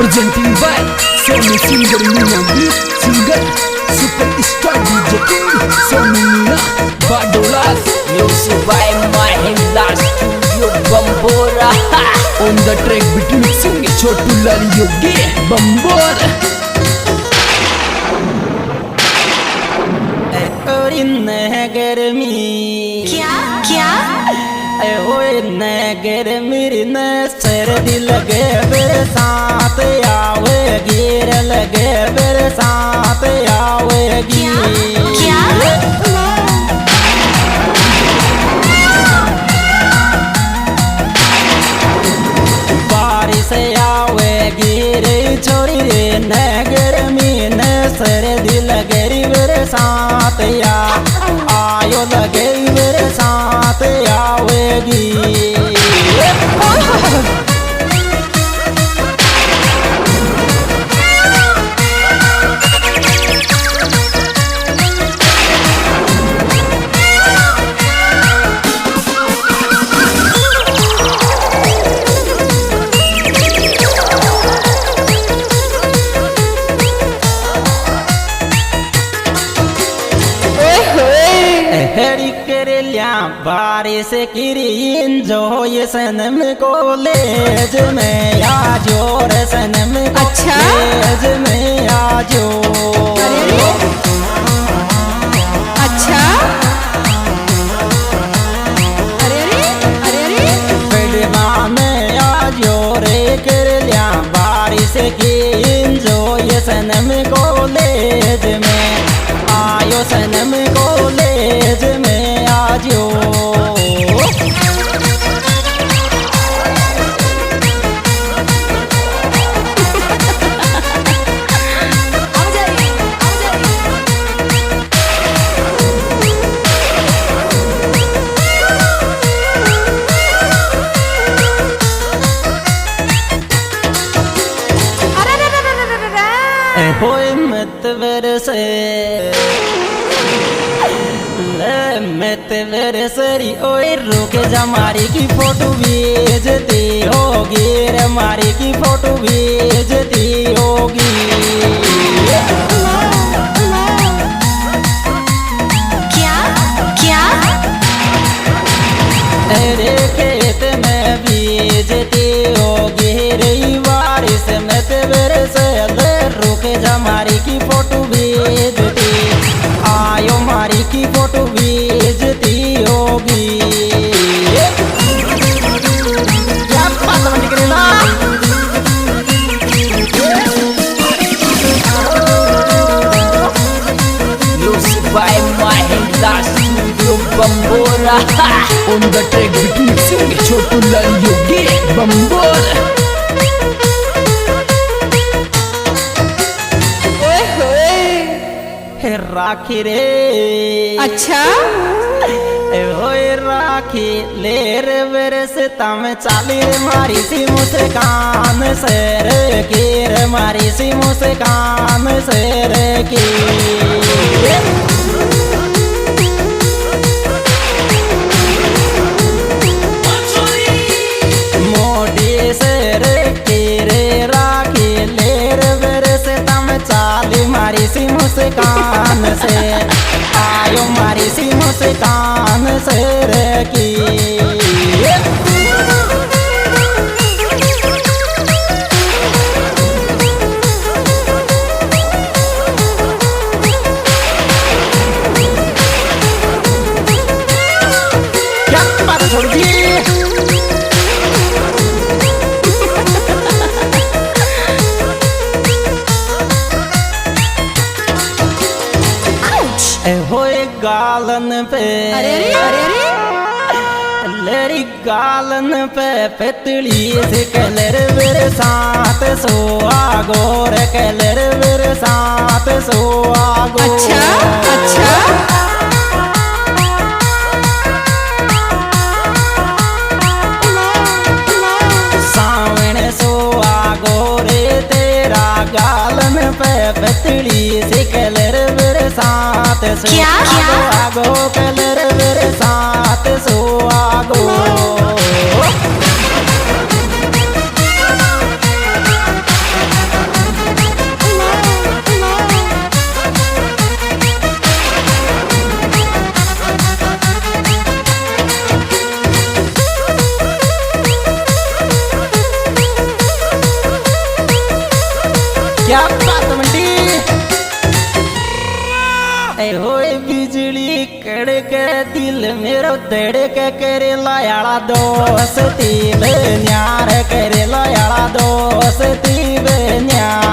presenting by Sony Singer Nina Beat Singer Superstar DJ King Sony Nina Badolas Music by Mahindra Studio Bambora. On the track beat mixing Chotu Lal Yogi Bambora. गर्मी क्या क्या गर्मी न सर्दी लगे बरसात आवेगी लगे बरसात आवेगी क्या बारिश आवेगी रे छोरी रे न गर्मी न सर्दी लगे बरसात आयो लगे बरसात आवेगी। हेरी करेलिया बारिश किरीन जो ये सनम कॉलेज में आ जोर सनम कॉलेज में आ जो अच्छा पेड़वा में आ जोर करेलिया बारिश किरीन जो ये सनम कॉलेज में आयो सनम कॉलेज में आजो होए मत बरसे मत बरसरी ओए रुके जा मारी की फोटो भेजती होगी रे मारी की फोटो भेजती होगी। क्या क्या अरे खेत में बीजती होगी रे बारिश मत बरसे रुके जा मारी की फोटो भेजती आयो मारी की फोटो भेजती होगी। क्या बात बन गई ना Music by Mahindra Studio Bambora. On the track beat mixing Chotu Lal Yogi Bambora. राखी रे अच्छा होए राखी ले रे बरस तम चाली रे मारी सी मुस्कान से रे की रे मारी सी मुस्कान से रे की मोटी से रे की रे राखी ले रे बरस तम चाली मारी सी मुस्कान से आयो मारी सी मुस्कान से रे की क्या बात छोड़ दी होए गालन पे लड़ी गालन पे पतली से कलर बरसात सो आगोर कलर बरसात सो आगो अच्छा अच्छा सावन सो आगोरे तेरा गालन पे पतली से कलर बरसात सो क्या? आगो कलर बरसात सो आगो क्या बात मंडी होए बिजली कड़के दिल मेरो धड़के करे लायाला दोस्ती न्यार करे लायाला दोस्ती न्यार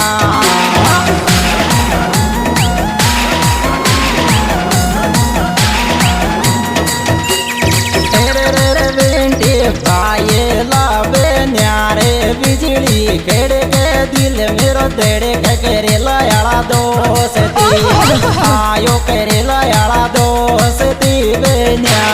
पाए लावे न्यारे बिजली कड़के दिल मेरो धड़के करे लायाला दोस्ती आयो करे लायाला दोस्ती बेन्या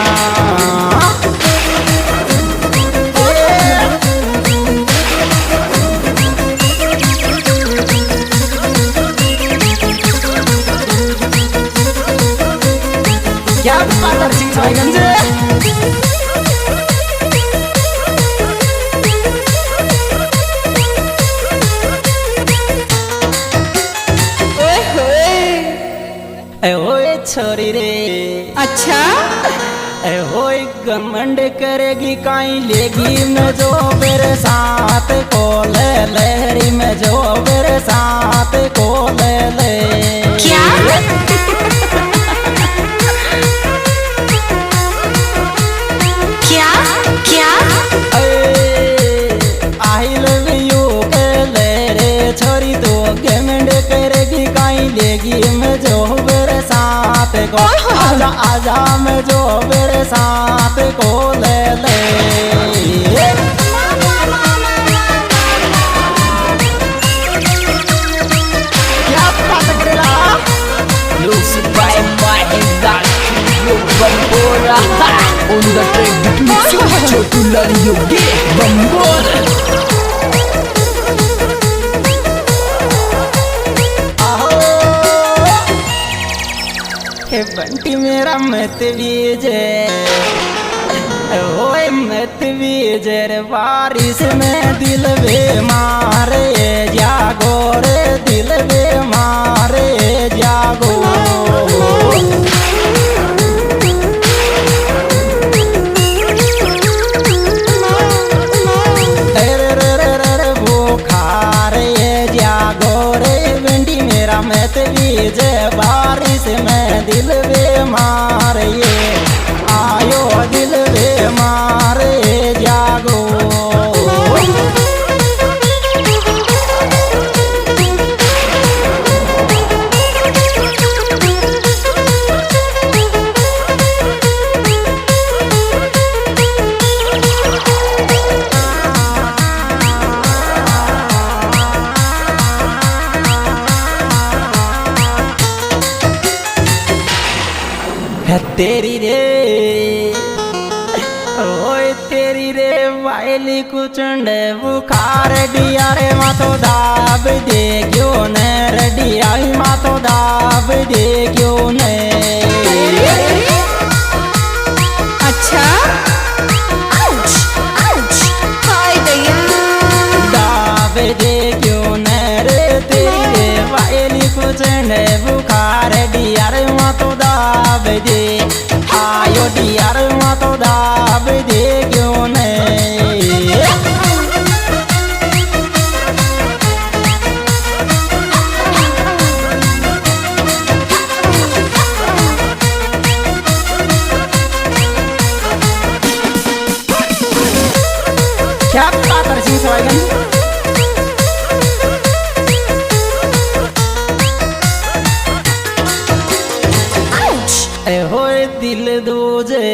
क्या बात है ओए छोरी रे अच्छा होए घमंड करेगी काई लेगी मैं जो मेरे साथ को ले लहरी में जो मेरे साथ को ले ले क्या क्या क्या आई लव यू के ले रे छोरी तो घमंड करेगी काई लेगी मैं जो मेरे साथ को आजा आजा मैं जो मेरे साथ को ले ले क्या बात करेला Music by Mahindra Studio Bambora. On the track between Chotu Lal Yogi Bambora. Bunty मेरा मत बीजे ओए मत बीजे रे बारिश में दिल बेमारे जागो रे दिल बेमारे जागो बुखार जागो रे बंटी मेरा मत बीजे बारिश में दिल बेमार ये आयो दिल बेमार जागो तेरी रे ओए तेरी रे वायली कुचंड बुखार डिया रे मातो दाब दे क्यों ने रडिया मातो दाब दे क्यों ने अच्छा हाय दया दाब दे क्यों ने रे तेरी रे वायली कुचंड बुखार डिया रे मातो दाब दे आयो डियार मातो दाब दे क्यों ने क्या बात है सिंह सवाईगन होए दिल दूजे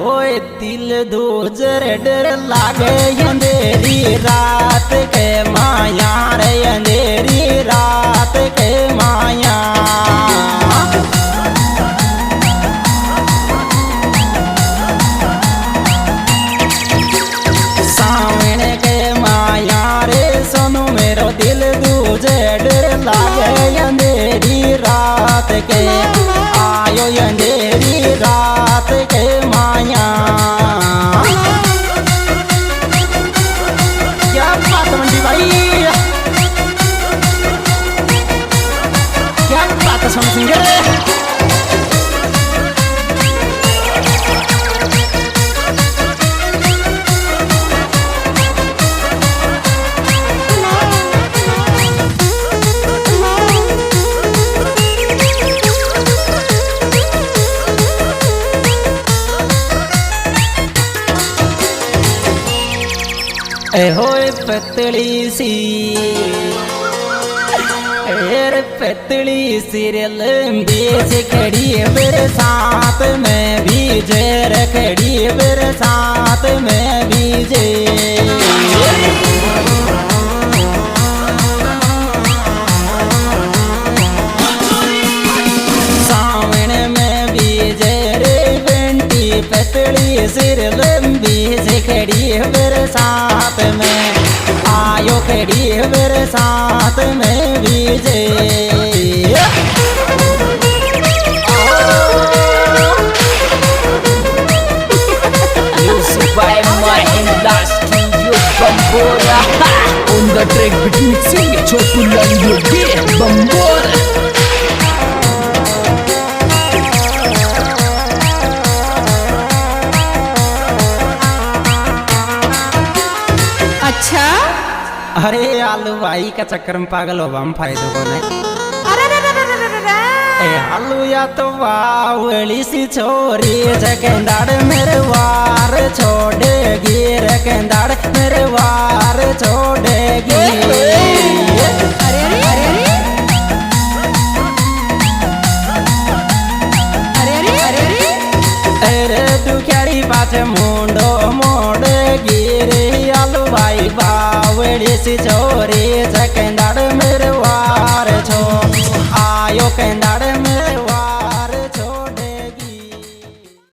होए दिल दूजे रे डर लागे अंधेरी रात के माया रे अंधेरी रात के माया सामने के माया रे सोनू मेरो दिल दूजे डर लागे अंधेरी रात के आयो अंधेरी रात के माया क्या बात मंडी भाई ए होए पतली सी एर पतली सी रे लंबी से खड़ी मेरे साथ में भीजे रखड़ी मेरे साथ में भीजे पतली सिर लंबी से खड़ी मेरे साथ में आयो खड़ी मेरे साथ में भीजे Music by Mahindra Studio Bambora. On the track beat mixing Chotu Lal Yogi Bambora. अच्छा अरे आलू भाई का चक्कर में पागल हो हम फायदे को नहीं ए आलू या तो वावली सी छोरी जकेंदाड़ मेरे वार छोड़ेगी रकेंदाड़ मेरे वार छोड़ेगी अरे दुखियारी पाछे मुंडो मोड़ गिरे आलू भाई बावड़ी सी छोरी